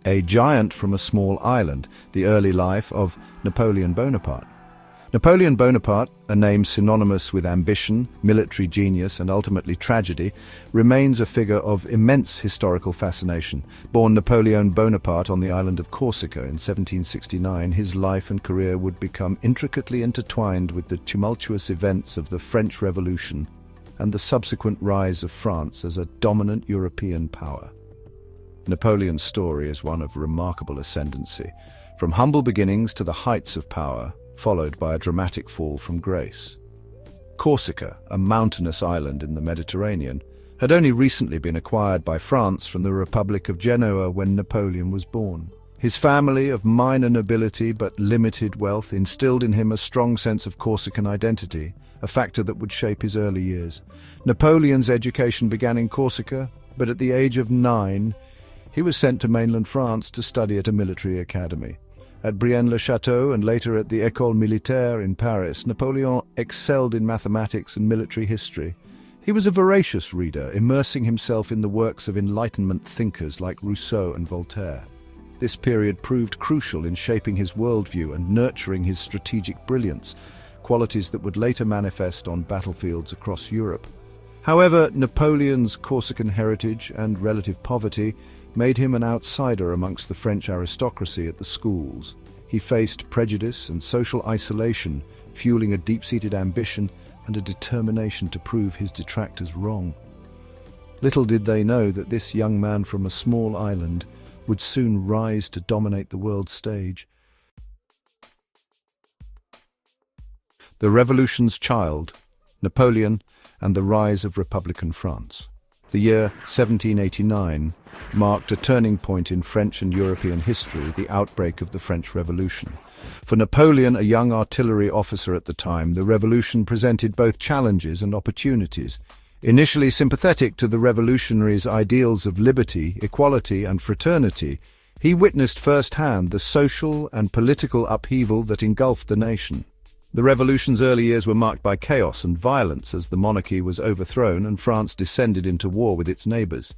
a giant from a small island, the early life of Napoleon Bonaparte. Napoleon Bonaparte, a name synonymous with ambition, military genius, and ultimately tragedy, remains a figure of immense historical fascination. Born Napoleon Bonaparte on the island of Corsica in 1769, his life and career would become intricately intertwined with the tumultuous events of the French Revolution and the subsequent rise of France as a dominant European power. Napoleon's story is one of remarkable ascendancy, from humble beginnings to the heights of power, followed by a dramatic fall from grace. Corsica, a mountainous island in the Mediterranean, had only recently been acquired by France from the Republic of Genoa when Napoleon was born. His family, of minor nobility but limited wealth, instilled in him a strong sense of Corsican identity, a factor that would shape his early years. Napoleon's education began in Corsica, but at the age of 9, he was sent to mainland France to study at a military academy. At Brienne-le-Château and later at the École Militaire in Paris, Napoleon excelled in mathematics and military history. He was a voracious reader, immersing himself in the works of Enlightenment thinkers like Rousseau and Voltaire. This period proved crucial in shaping his worldview and nurturing his strategic brilliance, qualities that would later manifest on battlefields across Europe. However, Napoleon's Corsican heritage and relative poverty made him an outsider amongst the French aristocracy at the schools. He faced prejudice and social isolation, fueling a deep-seated ambition and a determination to prove his detractors wrong. Little did they know that this young man from a small island would soon rise to dominate the world stage. The Revolution's child, Napoleon, and the rise of Republican France. The year 1789 marked a turning point in French and European history, the outbreak of the French Revolution. For Napoleon, a young artillery officer at the time, the revolution presented both challenges and opportunities. Initially sympathetic to the revolutionaries' ideals of liberty, equality, and fraternity, he witnessed firsthand the social and political upheaval that engulfed the nation. The revolution's early years were marked by chaos and violence as the monarchy was overthrown and France descended into war with its neighbours.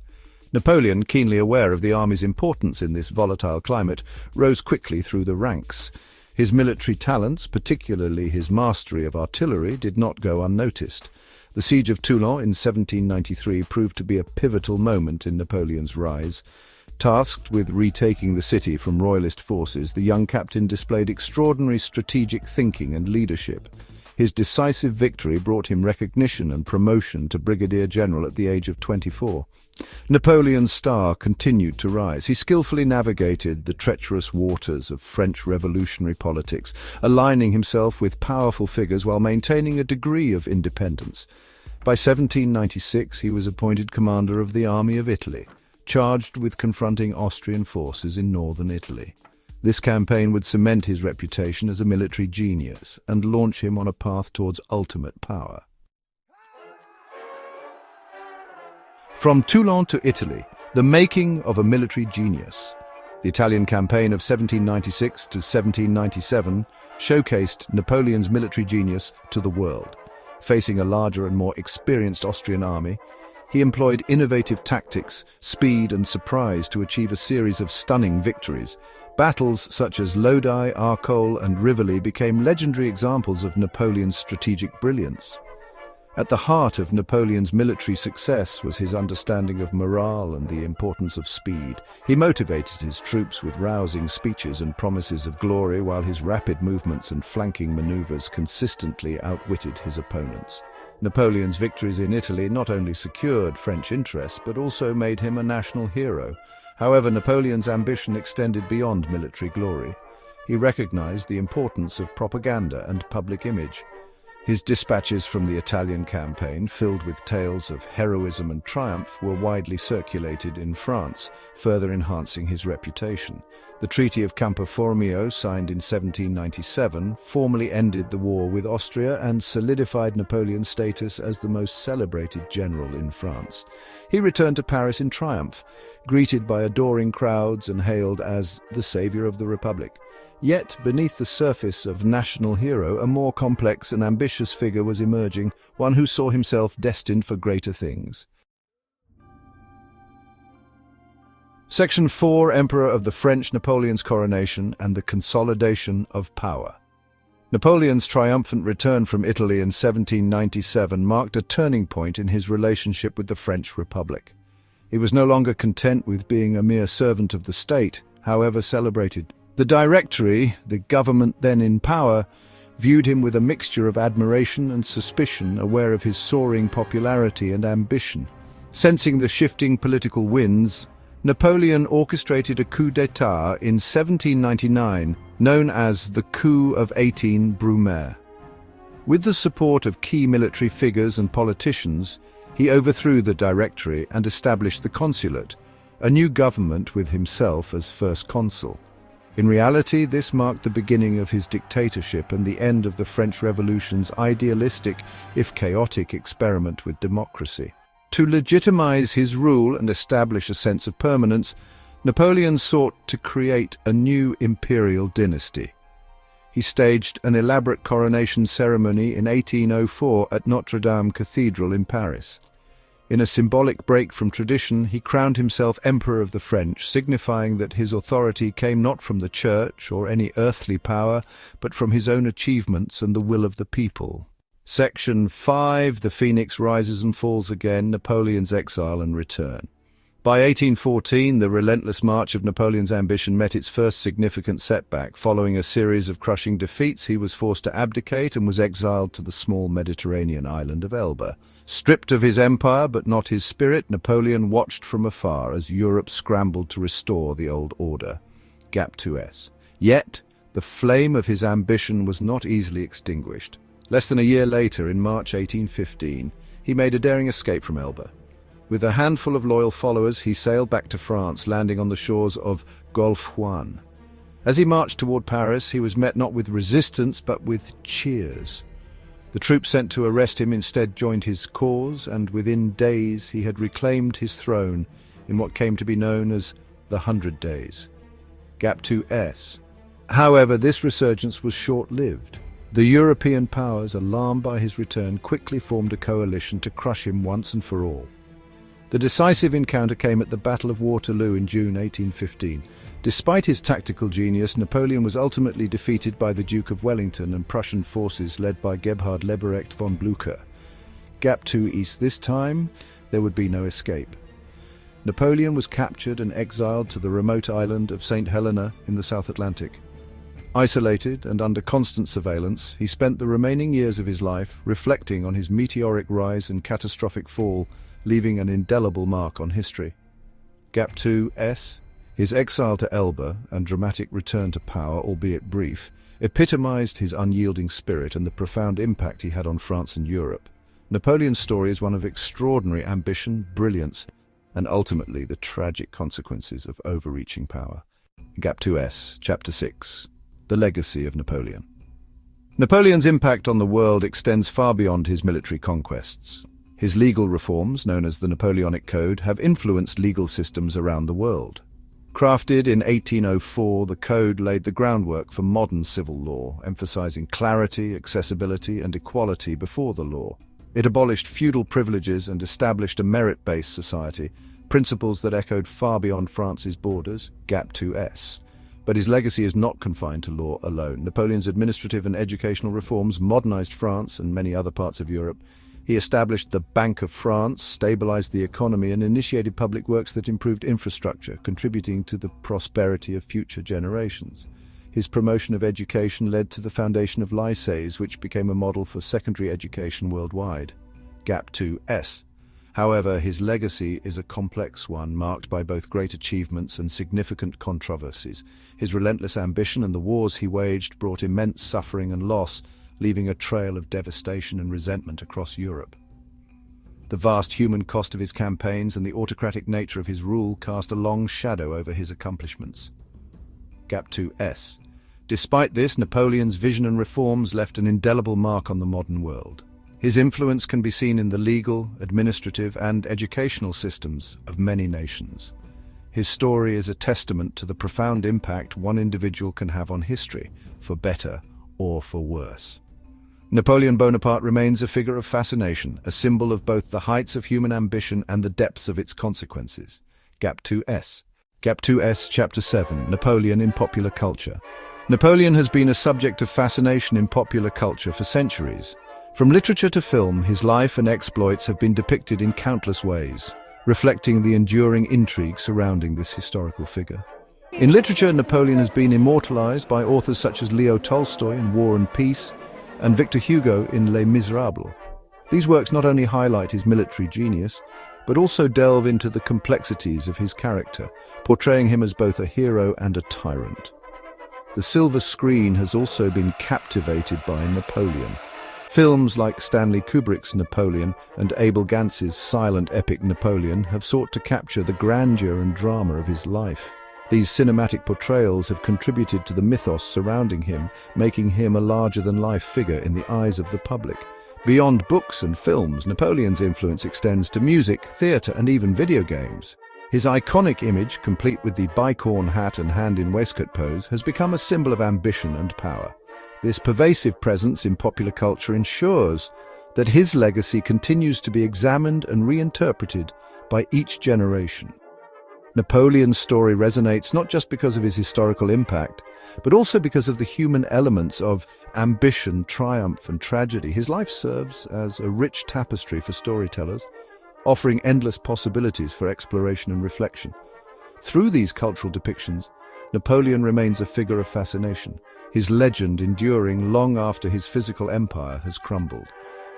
Napoleon, keenly aware of the army's importance in this volatile climate, rose quickly through the ranks. His military talents, particularly his mastery of artillery, did not go unnoticed. The siege of Toulon in 1793 proved to be a pivotal moment in Napoleon's rise. Tasked with retaking the city from royalist forces, the young captain displayed extraordinary strategic thinking and leadership. His decisive victory brought him recognition and promotion to brigadier general at the age of 24. Napoleon's star continued to rise. He skillfully navigated the treacherous waters of French revolutionary politics, aligning himself with powerful figures while maintaining a degree of independence. By 1796, he was appointed commander of the Army of Italy, charged with confronting Austrian forces in northern Italy. This campaign would cement his reputation as a military genius and launch him on a path towards ultimate power. From Toulon to Italy, the making of a military genius. The Italian campaign of 1796 to 1797 showcased Napoleon's military genius to the world. Facing a larger and more experienced Austrian army, he employed innovative tactics, speed and surprise to achieve a series of stunning victories. Battles such as Lodi, Arcole and Rivoli became legendary examples of Napoleon's strategic brilliance. At the heart of Napoleon's military success was his understanding of morale and the importance of speed. He motivated his troops with rousing speeches and promises of glory, while his rapid movements and flanking maneuvers consistently outwitted his opponents. Napoleon's victories in Italy not only secured French interest, but also made him a national hero. However, Napoleon's ambition extended beyond military glory. He recognized the importance of propaganda and public image. His dispatches from the Italian campaign, filled with tales of heroism and triumph, were widely circulated in France, further enhancing his reputation. The Treaty of Campo Formio, signed in 1797, formally ended the war with Austria and solidified Napoleon's status as the most celebrated general in France. He returned to Paris in triumph, greeted by adoring crowds and hailed as the savior of the Republic. Yet, beneath the surface of national hero, a more complex and ambitious figure was emerging, one who saw himself destined for greater things. Section 4, Emperor of the French, Napoleon's coronation and the consolidation of power. Napoleon's triumphant return from Italy in 1797 marked a turning point in his relationship with the French Republic. He was no longer content with being a mere servant of the state, however celebrated. The Directory, the government then in power, viewed him with a mixture of admiration and suspicion, aware of his soaring popularity and ambition. Sensing the shifting political winds, Napoleon orchestrated a coup d'état in 1799, known as the Coup of 18 Brumaire. With the support of key military figures and politicians, he overthrew the Directory and established the Consulate, a new government with himself as first consul. In reality, this marked the beginning of his dictatorship and the end of the French Revolution's idealistic, if chaotic, experiment with democracy. To legitimize his rule and establish a sense of permanence, Napoleon sought to create a new imperial dynasty. He staged an elaborate coronation ceremony in 1804 at Notre Dame Cathedral in Paris. In a symbolic break from tradition, he crowned himself Emperor of the French, signifying that his authority came not from the Church or any earthly power, but from his own achievements and the will of the people. Section 5, The Phoenix Rises and Falls Again, Napoleon's Exile and Return. By 1814, the relentless march of Napoleon's ambition met its first significant setback. Following a series of crushing defeats, he was forced to abdicate and was exiled to the small Mediterranean island of Elba. Stripped of his empire, but not his spirit, Napoleon watched from afar as Europe scrambled to restore the old order. Gap 2S. Yet, the flame of his ambition was not easily extinguished. Less than a year later, in March 1815, he made a daring escape from Elba. With a handful of loyal followers, he sailed back to France, landing on the shores of Golfe Juan. As he marched toward Paris, he was met not with resistance, but with cheers. The troops sent to arrest him instead joined his cause, and within days he had reclaimed his throne in what came to be known as the 100 Days. Gap 2S. However, this resurgence was short-lived. The European powers, alarmed by his return, quickly formed a coalition to crush him once and for all. The decisive encounter came at the Battle of Waterloo in June 1815. Despite his tactical genius, Napoleon was ultimately defeated by the Duke of Wellington and Prussian forces led by Gebhard Leberecht von Blücher. Gap 2 East. This time, there would be no escape. Napoleon was captured and exiled to the remote island of St. Helena in the South Atlantic. Isolated and under constant surveillance, he spent the remaining years of his life reflecting on his meteoric rise and catastrophic fall, leaving an indelible mark on history. Gap 2S. His exile to Elba and dramatic return to power, albeit brief, epitomized his unyielding spirit and the profound impact he had on France and Europe. Napoleon's story is one of extraordinary ambition, brilliance, and ultimately the tragic consequences of overreaching power. Gap 2S. Chapter 6. The Legacy of Napoleon. Napoleon's impact on the world extends far beyond his military conquests. His legal reforms, known as the Napoleonic Code, have influenced legal systems around the world. Crafted in 1804, the Code laid the groundwork for modern civil law, emphasizing clarity, accessibility, and equality before the law. It abolished feudal privileges and established a merit-based society, principles that echoed far beyond France's borders. Gap 2S. But his legacy is not confined to law alone. Napoleon's administrative and educational reforms modernized France and many other parts of Europe. He established the Bank of France, stabilized the economy, and initiated public works that improved infrastructure, contributing to the prosperity of future generations. His promotion of education led to the foundation of lycées, which became a model for secondary education worldwide. Gap 2S. However, his legacy is a complex one, marked by both great achievements and significant controversies. His relentless ambition and the wars he waged brought immense suffering and loss, leaving a trail of devastation and resentment across Europe. The vast human cost of his campaigns and the autocratic nature of his rule cast a long shadow over his accomplishments. Gap 2S. Despite this, Napoleon's vision and reforms left an indelible mark on the modern world. His influence can be seen in the legal, administrative, and educational systems of many nations. His story is a testament to the profound impact one individual can have on history, for better or for worse. Napoleon Bonaparte remains a figure of fascination, a symbol of both the heights of human ambition and the depths of its consequences. Gap 2S. Gap 2S, Chapter 7, Napoleon in Popular Culture. Napoleon has been a subject of fascination in popular culture for centuries. From literature to film, his life and exploits have been depicted in countless ways, reflecting the enduring intrigue surrounding this historical figure. In literature, Napoleon has been immortalized by authors such as Leo Tolstoy in War and Peace and Victor Hugo in Les Miserables. These works not only highlight his military genius, but also delve into the complexities of his character, portraying him as both a hero and a tyrant. The silver screen has also been captivated by Napoleon. Films like Stanley Kubrick's Napoleon and Abel Gantz's silent epic Napoleon have sought to capture the grandeur and drama of his life. These cinematic portrayals have contributed to the mythos surrounding him, making him a larger-than-life figure in the eyes of the public. Beyond books and films, Napoleon's influence extends to music, theatre, and even video games. His iconic image, complete with the bicorn hat and hand-in-waistcoat pose, has become a symbol of ambition and power. This pervasive presence in popular culture ensures that his legacy continues to be examined and reinterpreted by each generation. Napoleon's story resonates not just because of his historical impact, but also because of the human elements of ambition, triumph, and tragedy. His life serves as a rich tapestry for storytellers, offering endless possibilities for exploration and reflection. Through these cultural depictions, Napoleon remains a figure of fascination, his legend enduring long after his physical empire has crumbled.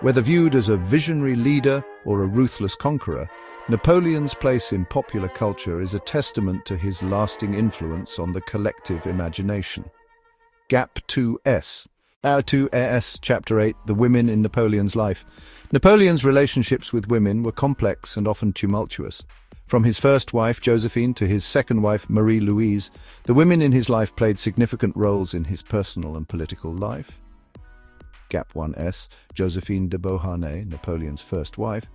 Whether viewed as a visionary leader or a ruthless conqueror, Napoleon's place in popular culture is a testament to his lasting influence on the collective imagination. Gap 2S. Our 2S, Chapter 8, The Women in Napoleon's Life. Napoleon's relationships with women were complex and often tumultuous. From his first wife, Josephine, to his second wife, Marie-Louise, the women in his life played significant roles in his personal and political life. Gap 1S, Josephine de Beauharnais, Napoleon's first wife,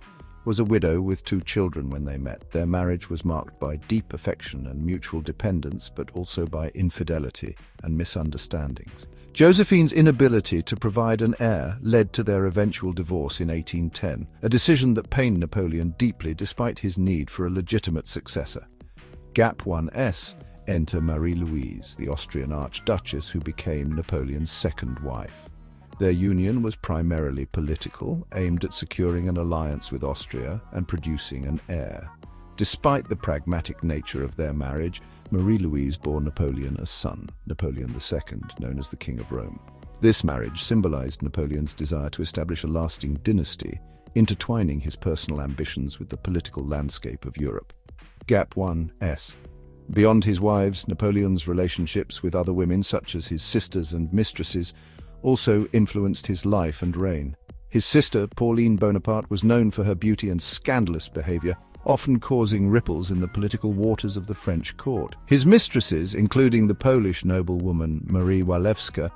was a widow with 2 children when they met. Their marriage was marked by deep affection and mutual dependence, but also by infidelity and misunderstandings. Josephine's inability to provide an heir led to their eventual divorce in 1810, a decision that pained Napoleon deeply despite his need for a legitimate successor. Gap 1S, enter Marie-Louise, the Austrian Archduchess who became Napoleon's second wife. Their union was primarily political, aimed at securing an alliance with Austria and producing an heir. Despite the pragmatic nature of their marriage, Marie-Louise bore Napoleon a son, Napoleon II, known as the King of Rome. This marriage symbolized Napoleon's desire to establish a lasting dynasty, intertwining his personal ambitions with the political landscape of Europe. Gap 1S. Beyond his wives, Napoleon's relationships with other women, such as his sisters and mistresses, also influenced his life and reign. His sister, Pauline Bonaparte, was known for her beauty and scandalous behavior, often causing ripples in the political waters of the French court. His mistresses, including the Polish noblewoman Marie Walewska,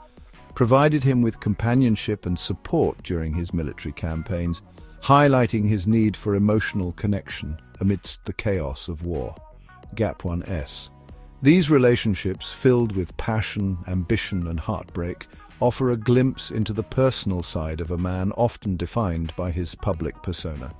provided him with companionship and support during his military campaigns, highlighting his need for emotional connection amidst the chaos of war. Gap 1S. These relationships, filled with passion, ambition, and heartbreak, offer a glimpse into the personal side of a man often defined by his public persona.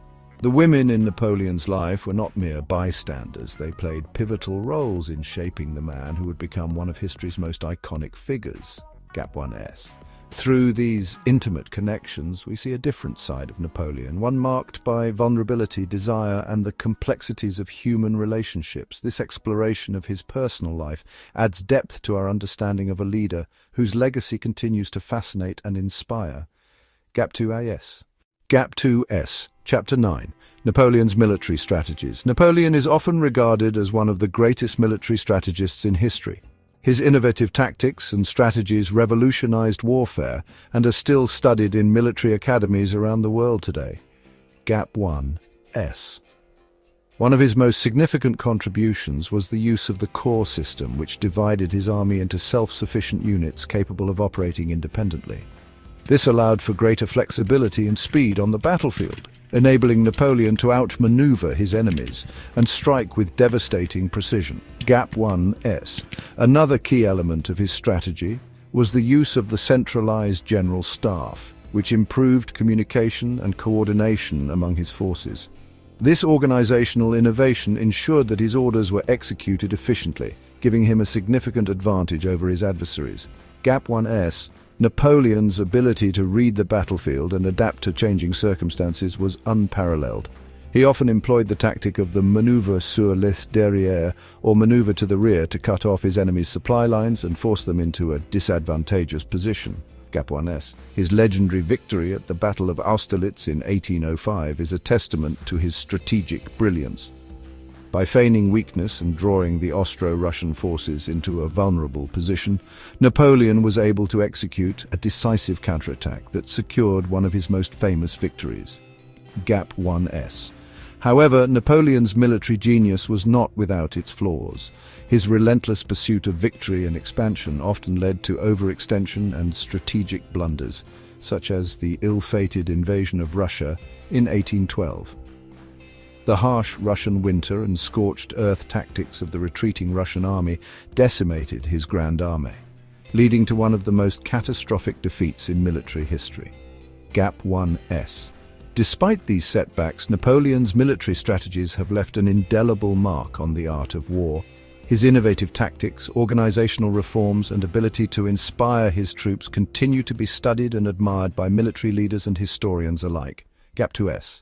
The women in Napoleon's life were not mere bystanders. They played pivotal roles in shaping the man who would become one of history's most iconic figures. Gap 1S. Through these intimate connections, we see a different side of Napoleon, one marked by vulnerability, desire, and the complexities of human relationships. This exploration of his personal life adds depth to our understanding of a leader whose legacy continues to fascinate and inspire. Gap 2AS. Gap 2S, Chapter 9, Napoleon's military strategies. Napoleon is often regarded as one of the greatest military strategists in history. His innovative tactics and strategies revolutionized warfare and are still studied in military academies around the world today. Gap 1S. One of his most significant contributions was the use of the corps system, which divided his army into self-sufficient units capable of operating independently. This allowed for greater flexibility and speed on the battlefield, enabling Napoleon to outmaneuver his enemies and strike with devastating precision. Gap 1S. Another key element of his strategy was the use of the centralized general staff, which improved communication and coordination among his forces. This organizational innovation ensured that his orders were executed efficiently, giving him a significant advantage over his adversaries. Gap 1S. Napoleon's ability to read the battlefield and adapt to changing circumstances was unparalleled. He often employed the tactic of the maneuver sur les derrière, or maneuver to the rear, to cut off his enemy's supply lines and force them into a disadvantageous position. Gap 1S. His legendary victory at the Battle of Austerlitz in 1805 is a testament to his strategic brilliance. By feigning weakness and drawing the Austro-Russian forces into a vulnerable position, Napoleon was able to execute a decisive counterattack that secured one of his most famous victories. Gap 1S. However, Napoleon's military genius was not without its flaws. His relentless pursuit of victory and expansion often led to overextension and strategic blunders, such as the ill-fated invasion of Russia in 1812. The harsh Russian winter and scorched earth tactics of the retreating Russian army decimated his Grand Armée, leading to one of the most catastrophic defeats in military history. Gap 1S. Despite these setbacks, Napoleon's military strategies have left an indelible mark on the art of war. His innovative tactics, organizational reforms, and ability to inspire his troops continue to be studied and admired by military leaders and historians alike. Gap 2S.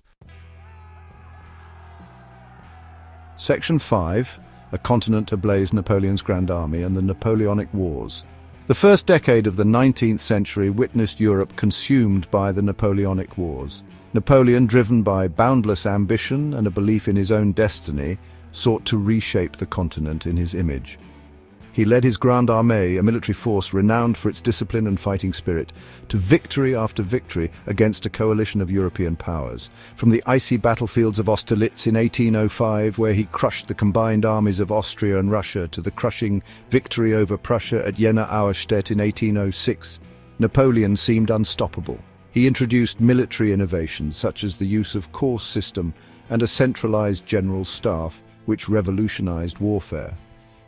Section 5. A continent ablaze: Napoleon's Grand Army and the Napoleonic Wars. The first decade of the 19th century witnessed Europe consumed by the Napoleonic Wars. Napoleon, driven by boundless ambition and a belief in his own destiny, sought to reshape the continent in his image. He led his Grande Armée, a military force renowned for its discipline and fighting spirit, to victory after victory against a coalition of European powers. From the icy battlefields of Austerlitz in 1805, where he crushed the combined armies of Austria and Russia, to the crushing victory over Prussia at Jena-Auerstedt in 1806, Napoleon seemed unstoppable. He introduced military innovations such as the use of course system and a centralized general staff, which revolutionized warfare.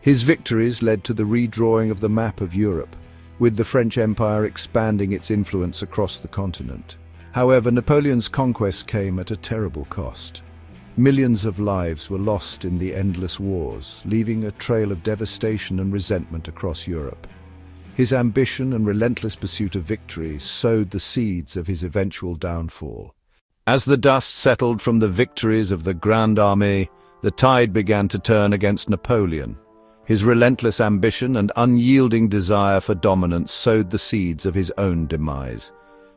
His victories led to the redrawing of the map of Europe, with the French Empire expanding its influence across the continent. However, Napoleon's conquest came at a terrible cost. Millions of lives were lost in the endless wars, leaving a trail of devastation and resentment across Europe. His ambition and relentless pursuit of victory sowed the seeds of his eventual downfall. As the dust settled from the victories of the Grande Armée, the tide began to turn against Napoleon. His relentless ambition and unyielding desire for dominance sowed the seeds of his own demise.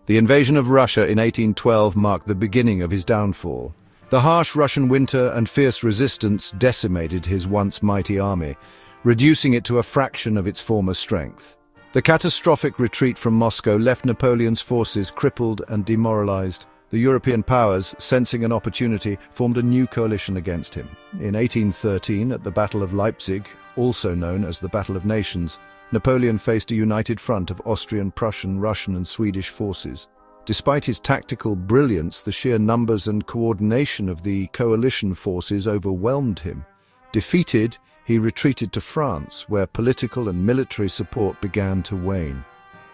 The invasion of Russia in 1812 marked the beginning of his downfall. The harsh Russian winter and fierce resistance decimated his once mighty army, reducing it to a fraction of its former strength. The catastrophic retreat from Moscow left Napoleon's forces crippled and demoralized. The European powers, sensing an opportunity, formed a new coalition against him. In 1813, at the Battle of Leipzig, also known as the Battle of Nations, Napoleon faced a united front of Austrian, Prussian, Russian and Swedish forces. Despite his tactical brilliance, the sheer numbers and coordination of the coalition forces overwhelmed him. Defeated, he retreated to France, where political and military support began to wane.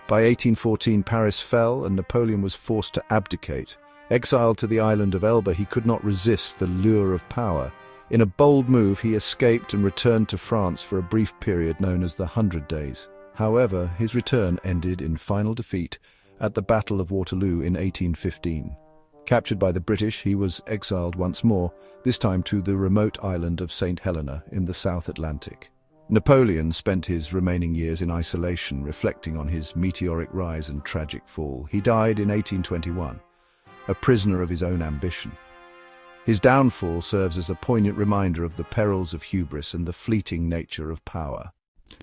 By 1814, Paris fell and Napoleon was forced to abdicate. Exiled to the island of Elba, he could not resist the lure of power. In a bold move, he escaped and returned to France for a brief period known as the 100 Days. However, his return ended in final defeat at the Battle of Waterloo in 1815. Captured by the British, he was exiled once more, this time to the remote island of St. Helena in the South Atlantic. Napoleon spent his remaining years in isolation, reflecting on his meteoric rise and tragic fall. He died in 1821, a prisoner of his own ambition. His downfall serves as a poignant reminder of the perils of hubris and the fleeting nature of power.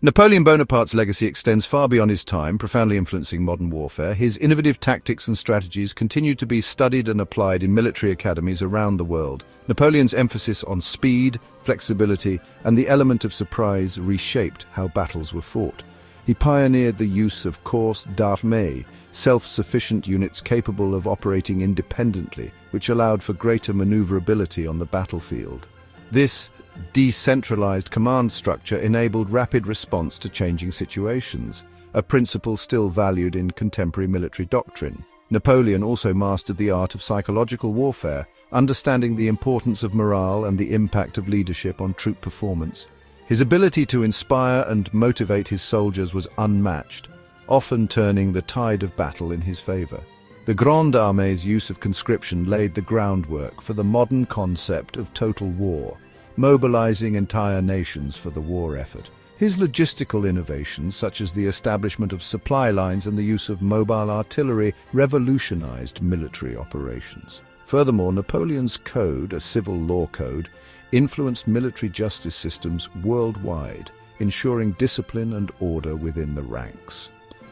Napoleon Bonaparte's legacy extends far beyond his time, profoundly influencing modern warfare. His innovative tactics and strategies continue to be studied and applied in military academies around the world. Napoleon's emphasis on speed, flexibility, and the element of surprise reshaped how battles were fought. He pioneered the use of corps d'armée, self-sufficient units capable of operating independently, which allowed for greater maneuverability on the battlefield. This decentralized command structure enabled rapid response to changing situations, a principle still valued in contemporary military doctrine. Napoleon also mastered the art of psychological warfare, understanding the importance of morale and the impact of leadership on troop performance. His ability to inspire and motivate his soldiers was unmatched, often turning the tide of battle in his favor. The Grande Armée's use of conscription laid the groundwork for the modern concept of total war, mobilizing entire nations for the war effort. His logistical innovations, such as the establishment of supply lines and the use of mobile artillery, revolutionized military operations. Furthermore, Napoleon's code, a civil law code, influenced military justice systems worldwide, ensuring discipline and order within the ranks.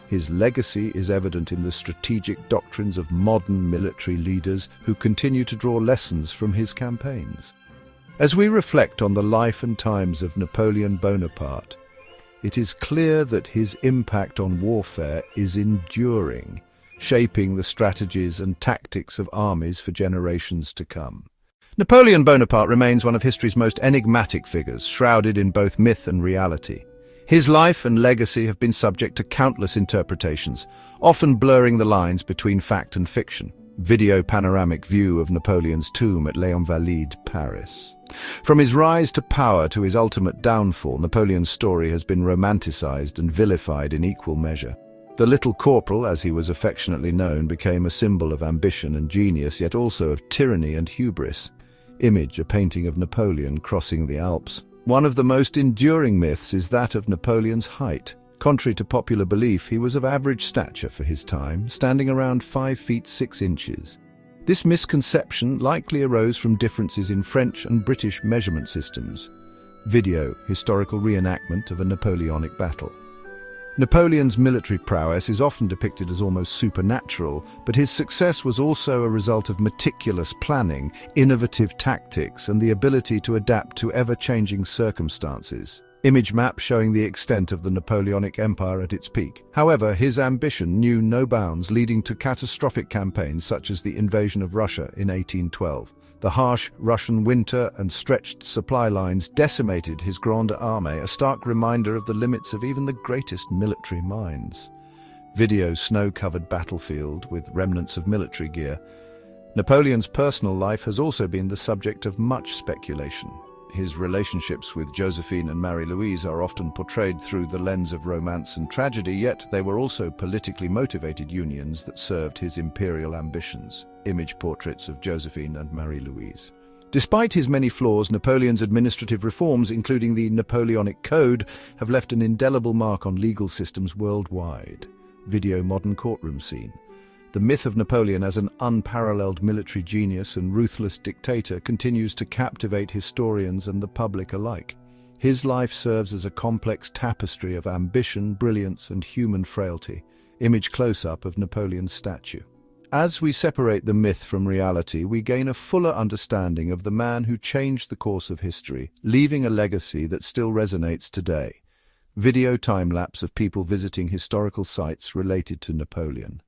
His legacy is evident in the strategic doctrines of modern military leaders who continue to draw lessons from his campaigns. As we reflect on the life and times of Napoleon Bonaparte, it is clear that his impact on warfare is enduring, shaping the strategies and tactics of armies for generations to come. Napoleon Bonaparte remains one of history's most enigmatic figures, shrouded in both myth and reality. His life and legacy have been subject to countless interpretations, often blurring the lines between fact and fiction. Video panoramic view of Napoleon's tomb at Les Invalides, Paris. From his rise to power to his ultimate downfall, Napoleon's story has been romanticized and vilified in equal measure. The Little Corporal, as he was affectionately known, became a symbol of ambition and genius, yet also of tyranny and hubris. Image, a painting of Napoleon crossing the Alps. One of the most enduring myths is that of Napoleon's height. Contrary to popular belief, he was of average stature for his time, standing around 5 feet 6 inches. This misconception likely arose from differences in French and British measurement systems. Video, historical reenactment of a Napoleonic battle. Napoleon's military prowess is often depicted as almost supernatural, but his success was also a result of meticulous planning, innovative tactics, and the ability to adapt to ever-changing circumstances. Image map showing the extent of the Napoleonic Empire at its peak. However, his ambition knew no bounds, leading to catastrophic campaigns such as the invasion of Russia in 1812. The harsh Russian winter and stretched supply lines decimated his Grande Armée, a stark reminder of the limits of even the greatest military minds. Video, snow-covered battlefield with remnants of military gear. Napoleon's personal life has also been the subject of much speculation. His relationships with Josephine and Marie-Louise are often portrayed through the lens of romance and tragedy, yet they were also politically motivated unions that served his imperial ambitions. Image portraits of Josephine and Marie-Louise. Despite his many flaws, Napoleon's administrative reforms, including the Napoleonic Code, have left an indelible mark on legal systems worldwide. Video, modern courtroom scene. The myth of Napoleon as an unparalleled military genius and ruthless dictator continues to captivate historians and the public alike. His life serves as a complex tapestry of ambition, brilliance, and human frailty. Image close-up of Napoleon's statue. As we separate the myth from reality, we gain a fuller understanding of the man who changed the course of history, leaving a legacy that still resonates today. Video time-lapse of people visiting historical sites related to Napoleon.